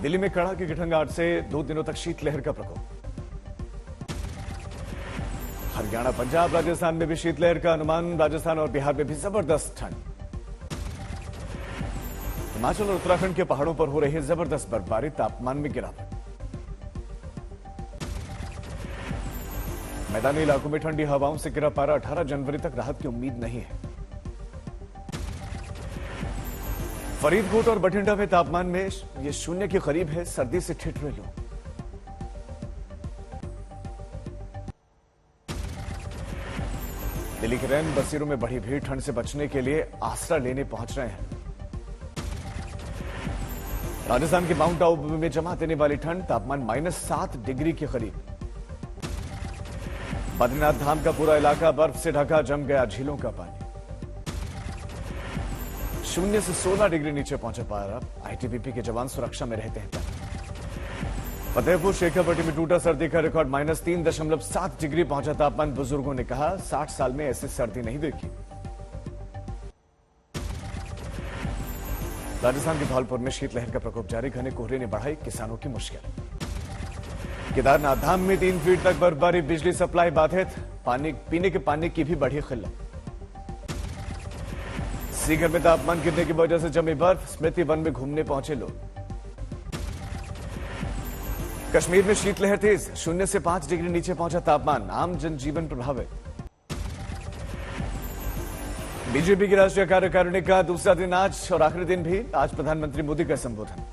दिल्ली में कड़ाके की ठंड आज से 2 दिनों तक शीतलहर का प्रकोप। हरियाणा, पंजाब, राजस्थान में भी शीतलहर का अनुमान। राजस्थान और बिहार में भी जबरदस्त ठंड। हिमाचल और उत्तराखंड के पहाड़ों पर हो रही है जबरदस्त बर्फबारी, तापमान में गिरावट। मैदानी इलाकों में ठंडी हवाओं से गिरा पारा। 18 जनवरी तक राहत की उम्मीद नहीं है। फरीदकोट और बठिंडा में तापमान में ये शून्य के करीब है। सर्दी से ठिठुरे लोग। दिल्ली के रैन बसेरों में बढ़ी भीड़। ठंड से बचने के लिए आसरा लेने पहुंच रहे हैं। राजस्थान के माउंट आबू में जमा देने वाली ठंड, तापमान -7 डिग्री के करीब। बद्रीनाथ धाम का पूरा इलाका बर्फ से ढका, जम गया झीलों का पानी। 0 से 16 डिग्री नीचे पहुंचा पारा। आईटीबीपी के जवान सुरक्षा में रहते हैं। फतेहपुर शेखरपट्टी में टूटा सर्दी का रिकॉर्ड। -3.7 डिग्री पहुंचा तापमान। बुजुर्गों ने कहा 60 साल में ऐसी सर्दी नहीं देखी। राजस्थान के धौलपुर में शीतलहर का प्रकोप जारी। घने कोहरे ने बढ़ाई किसानों की मुश्किल। केदारनाथ धाम में 3 फीट तक बर्फबारी। बिजली सप्लाई बाधित। पीने के पानी की भी बढ़ी किल्लत। सीकर में तापमान गिरने की वजह से जमी बर्फ। स्मृति वन में घूमने पहुंचे लोग। कश्मीर में शीतलहर तेज। 0 से 5 डिग्री नीचे पहुंचा तापमान। आम जनजीवन प्रभावित। बीजेपी की राष्ट्रीय कार्यकारिणी का दूसरा दिन आज और आखिरी दिन भी। आज प्रधानमंत्री मोदी का संबोधन।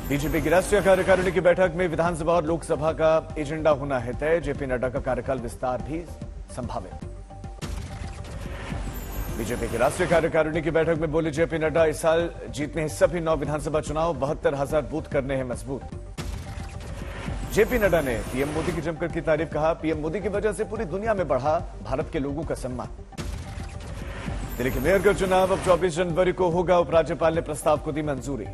बीजेपी की राष्ट्रीय कार्यकारिणी की बैठक में विधानसभा और लोकसभा का एजेंडा होना है तय। जेपी नड्डा का कार्यकाल विस्तार भी संभावित। बीजेपी की राष्ट्रीय कार्यकारिणी की बैठक में बोले जेपी नड्डा, इस साल जीतने हैं सभी 9 विधानसभा चुनाव। 72,000 बूथ करने हैं मजबूत। जेपी नड्डा ने पीएम मोदी की जमकर की तारीफ। कहा पीएम मोदी की वजह से पूरी दुनिया में बढ़ा भारत के लोगों का सम्मान। दिल्ली के मेयर का चुनाव अब 24 जनवरी को होगा। उपराज्यपाल ने प्रस्ताव को दी मंजूरी।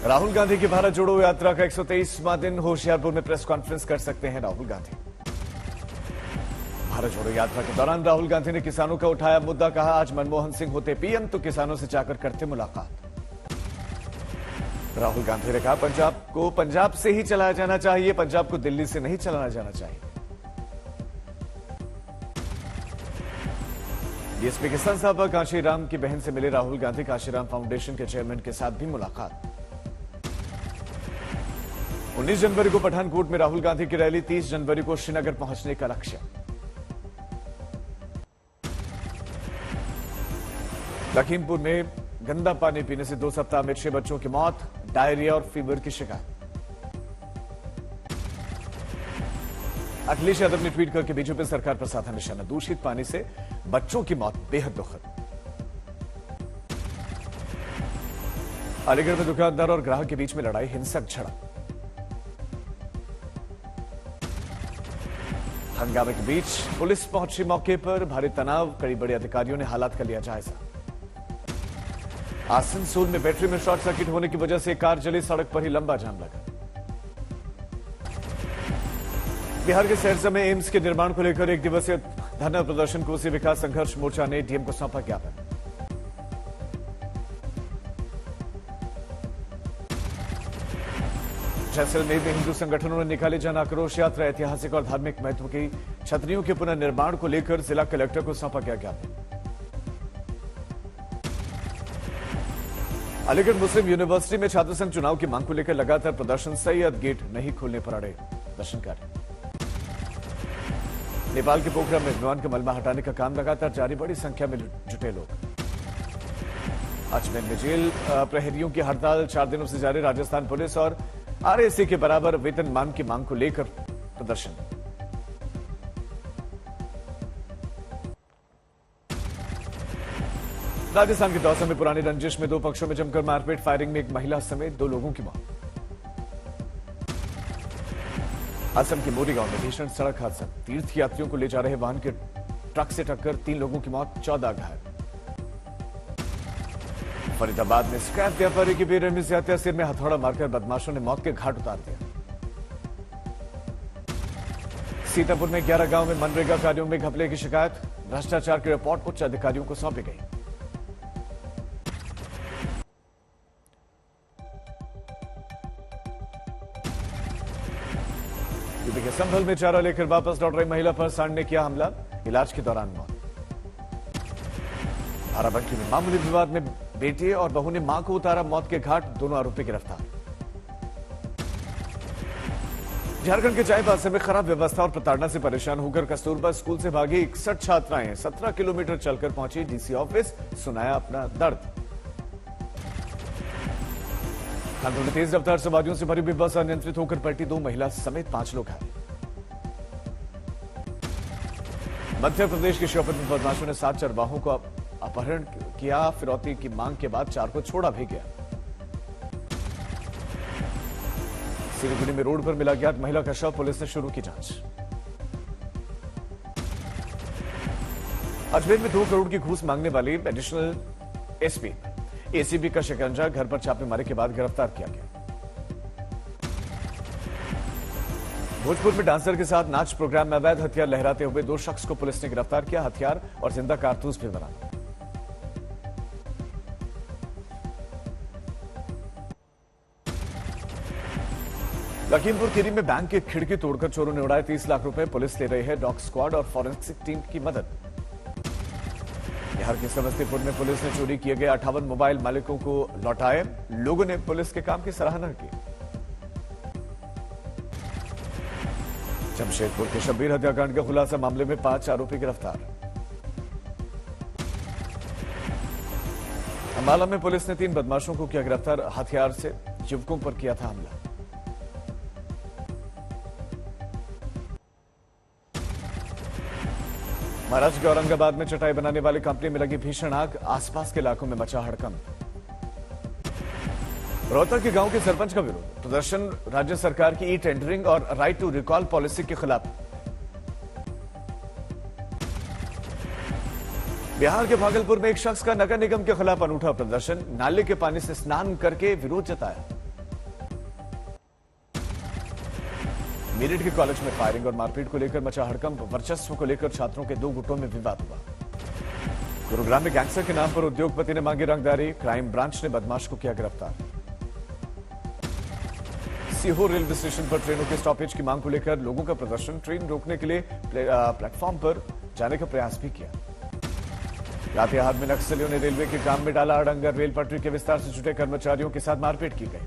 राहुल गांधी की भारत जोड़ो यात्रा का 123वां दिन। होशियारपुर में प्रेस कॉन्फ्रेंस कर सकते हैं राहुल गांधी। भारत जोड़ो यात्रा के दौरान राहुल गांधी ने किसानों का उठाया मुद्दा। कहा आज मनमोहन सिंह होते पीएम तो किसानों से जाकर करते मुलाकात। राहुल गांधी ने कहा पंजाब को पंजाब से ही चलाया जाना चाहिए, पंजाब को दिल्ली से नहीं चलाया जाना चाहिए। डीएसपी के संस्थापक कांशीराम की बहन से मिले राहुल गांधी। कांशीराम फाउंडेशन के चेयरमैन के साथ भी मुलाकात। 19 जनवरी को पठानकोट में राहुल गांधी की रैली। 30 जनवरी को श्रीनगर पहुंचने का लक्ष्य। लखीमपुर में गंदा पानी पीने से 2 सप्ताह में 6 बच्चों की मौत। डायरिया और फीवर की शिकायत। अखिलेश यादव ने ट्वीट करके बीजेपी सरकार पर साधा निशाना। दूषित पानी से बच्चों की मौत बेहद दुखद। अलीगढ़ में दुकानदार और ग्राहक के बीच में लड़ाई, हिंसक झड़प। हंगामे के बीच पुलिस पहुंची मौके पर। भारी तनाव, कई बड़े अधिकारियों ने हालात का लिया जायजा। आसनसोल में बैटरी में शॉर्ट सर्किट होने की वजह से कार जली। सड़क पर ही लंबा जाम लगा। बिहार के सहरसा में एम्स के निर्माण को लेकर 1 दिवसीय धरना प्रदर्शन कोसी विकास संघर्ष मोर्चा ने डीएम को सौंपा ज्ञापन। जैसलमेर में हिंदू संगठनों ने निकाली जन आक्रोश यात्रा। ऐतिहासिक और धार्मिक महत्व की छतरियों के पुनर्निर्माण को लेकर जिला कलेक्टर को सौंपा गया ज्ञापन। अलीगढ़ मुस्लिम यूनिवर्सिटी में छात्र संघ चुनाव की मांग को लेकर लगातार प्रदर्शन। सैयद गेट नहीं खोलने पर अड़े प्रदर्शनकारी। नेपाल के पोखरा में विमान का मलबा हटाने का काम लगातार जारी। बड़ी संख्या में जुटे लोग। अजमेर में जेल प्रहरियों की हड़ताल 4 दिनों से जारी। राजस्थान पुलिस और आरएसी के बराबर वेतनमान की मांग को लेकर प्रदर्शन। राजस्थान के दौसा में पुरानी रंजिश में 2 पक्षों में जमकर मारपीट। फायरिंग में 1 महिला समेत 2 लोगों की मौत। असम के मोरी गांव में भीषण सड़क हादसा। तीर्थयात्रियों को ले जा रहे वाहन के ट्रक से टक्कर। 3 लोगों की मौत, 14 घायल। फरीदाबाद में स्क्रैप व्यापारी की बेरहमी से हत्या। सिर में हथौड़ा मारकर बदमाशों ने मौत के घाट उतार दिया। सीतापुर में 11 गांव में मनरेगा कार्यों में घपले की शिकायत। भ्रष्टाचार की रिपोर्ट उच्च अधिकारियों को सौंपी गई। यूपी के संभल में चारा लेकर वापस लौट रही महिला पर सांड ने किया हमला, इलाज के दौरान मौत। बाराबंकी में मामूली विवाद में बेटे और बहू ने मां को उतारा मौत के घाट, दोनों आरोपी गिरफ्तार। झारखंड के चाईबासा में खराब व्यवस्था और प्रताड़ना से परेशान होकर कस्तूरबा स्कूल से भागी 61 छात्राएं 17 किलोमीटर चलकर पहुंची डीसी ऑफिस, सुनाया अपना दर्द। कानपुर में तेज रफ्तार सवारियों से भरी हुई बस अनियंत्रित होकर पलटी, 2 महिला समेत 5 लोग घायल। मध्य प्रदेश के श्योपुर में बदमाशों ने 7 चरवाहों को अपहरण किया, फिरौती की मांग के बाद 4 को छोड़ा भी गया। सिलीगुड़ी में रोड पर मिला ज्ञात महिला का शव, पुलिस ने शुरू की जांच। अजमेर में 2 करोड़ की घूस मांगने वाली एडिशनल एसपी एसीबी का शिकंजा, घर पर छापेमारी के बाद गिरफ्तार किया गया। भोजपुर में डांसर के साथ नाच प्रोग्राम में अवैध हथियार लहराते हुए 2 शख्स को पुलिस ने गिरफ्तार किया, हथियार और जिंदा कारतूस भी बरामद। लखीमपुर खीरी में बैंक की खिड़की तोड़कर चोरों ने उड़ाए 30 लाख रुपए, पुलिस ले रही है डॉग स्क्वाड और फॉरेंसिक टीम की मदद। बिहार के समस्तीपुर में पुलिस ने चोरी किए गए 58 मोबाइल मालिकों को लौटाए, लोगों ने पुलिस के काम की सराहना की। जमशेदपुर के शब्बीर हत्याकांड के खुलासा मामले में 5 आरोपी गिरफ्तार। अंबाला में पुलिस ने 3 बदमाशों को किया गिरफ्तार, हथियार से युवकों पर किया था हमला। महाराष्ट्र के औरंगाबाद में चटाई बनाने वाली कंपनी में लगी भीषण आग, आसपास के इलाकों में मचा हड़कंप। रोहतक के गांव के सरपंच का विरोध, प्रदर्शन राज्य सरकार की ई टेंडरिंग और राइट टू रिकॉल पॉलिसी के खिलाफ। बिहार के भागलपुर में एक शख्स का नगर निगम के खिलाफ अनूठा प्रदर्शन, नाले के पानी से स्नान करके विरोध जताया। मेरठ के कॉलेज में फायरिंग और मारपीट को लेकर मचा हड़कंप, वर्चस्व को लेकर छात्रों के 2 गुटों में विवाद हुआ। गुरुग्राम में गैंगस्टर के नाम पर उद्योगपति ने मांगी रंगदारी, क्राइम ब्रांच ने बदमाश को किया गिरफ्तार। सीहोर रेलवे स्टेशन पर ट्रेनों के स्टॉपेज की मांग को लेकर लोगों का प्रदर्शन, ट्रेन रोकने के लिए प्लेटफॉर्म पर जाने का प्रयास भी किया। लातेहार में नक्सलियों ने रेलवे के काम में डाला अड़ंगा, रेल पटरी के विस्तार से जुटे कर्मचारियों के साथ मारपीट की गई।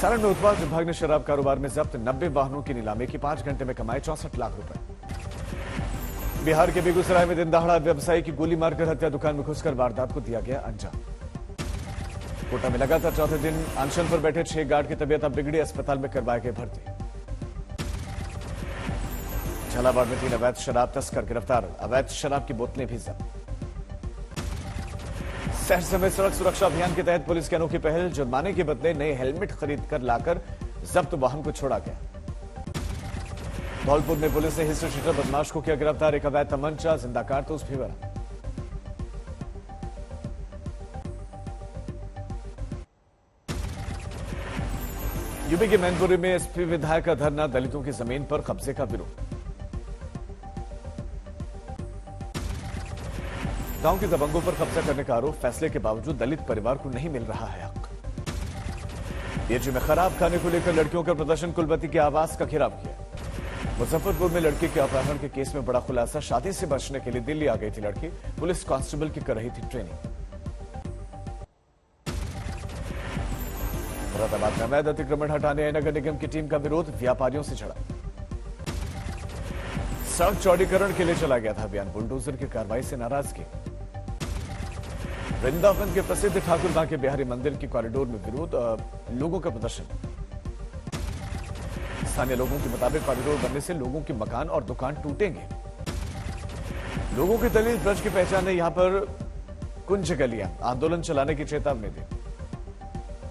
सारण में उत्पाद विभाग ने शराब कारोबार में जब्त 90 वाहनों की नीलामी की, 5 घंटे में कमाए 64 लाख रुपए। बिहार के बेगूसराय में दिन दहाड़ा व्यवसायी की गोली मारकर हत्या, दुकान में घुसकर वारदात को दिया गया अंजाम। कोटा में लगातार 4थे दिन अनशन पर बैठे 6 गार्ड की तबीयत अब बिगड़ी, अस्पताल में करवाए गए भर्ती। झालावाड़ में 3 अवैध शराब तस्कर गिरफ्तार, अवैध शराब की बोतलें भी जब्त। शहर में सड़क सुरक्षा अभियान के तहत पुलिस की अनोखी पहल, जुर्माने के बदले नए हेलमेट खरीद कर लाकर जब्त वाहन को छोड़ा गया। धौलपुर में पुलिस ने हिस्ट्री शीटर बदमाश को किया गिरफ्तार, एक अवैध तमंचा, जिंदा कारतूस भी बरामद। यूपी के मैनपुरी में एसपी विधायक का धरना, दलितों की जमीन पर कब्जे का विरोध। गांव के दबंगों पर कब्जा करने का आरोप, फैसले के बावजूद दलित परिवार को नहीं मिल रहा है हक। पीएचयू में खराब खाने को लेकर लड़कियों का प्रदर्शन, कुलपति के आवास का घेराव किया। मुजफ्फरपुर में लड़की के अपहरण के केस में बड़ा खुलासा, शादी से बचने के लिए दिल्ली आ गई थी लड़की, पुलिस कांस्टेबल की कर रही थी ट्रेनिंग। मुरादाबाद में अवैध अतिक्रमण हटाने आई नगर निगम की टीम का विरोध, व्यापारियों से झड़ा। सड़क चौड़ीकरण के लिए चला गया था अभियान, बुलडोजर की कार्रवाई से नाराजगी। वृंदावन के प्रसिद्ध ठाकुर बांके बिहारी मंदिर की कॉरिडोर में विरोध, लोगों का प्रदर्शन। स्थानीय लोगों के मुताबिक कॉरिडोर बनने से लोगों के मकान और दुकान टूटेंगे। लोगों की दलित ब्रज की पहचान है, यहां पर कुंज गलियां, आंदोलन चलाने की चेतावनी दी।